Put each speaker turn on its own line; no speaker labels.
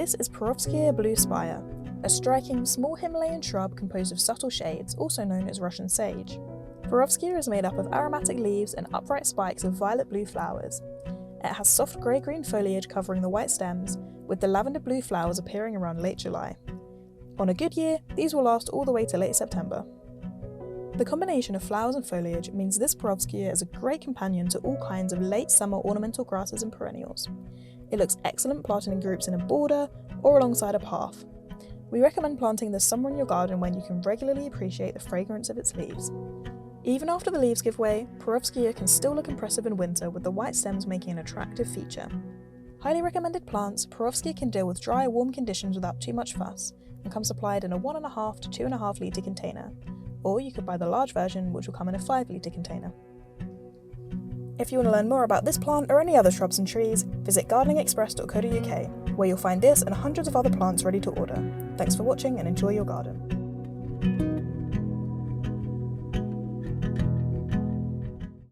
This is Perovskia Blue Spire, a striking small Himalayan shrub composed of subtle shades, also known as Russian sage. Perovskia is made up of aromatic leaves and upright spikes of violet blue flowers. It has soft grey-green foliage covering the white stems, with the lavender blue flowers appearing around late July. On a good year, these will last all the way to late September. The combination of flowers and foliage means this Perovskia is a great companion to all kinds of late summer ornamental grasses and perennials. It looks excellent planted in groups in a border or alongside a path. We recommend planting this somewhere in your garden when you can regularly appreciate the fragrance of its leaves. Even after the leaves give way, Perovskia can still look impressive in winter with the white stems making an attractive feature. Highly recommended plants, Perovskia can deal with dry, warm conditions without too much fuss and come supplied in a 1.5 to 2.5 litre container, or you could buy the large version which will come in a 5 litre container. If you want to learn more about this plant or any other shrubs and trees, visit gardeningexpress.co.uk, where you'll find this and hundreds of other plants ready to order. Thanks for watching and enjoy your garden.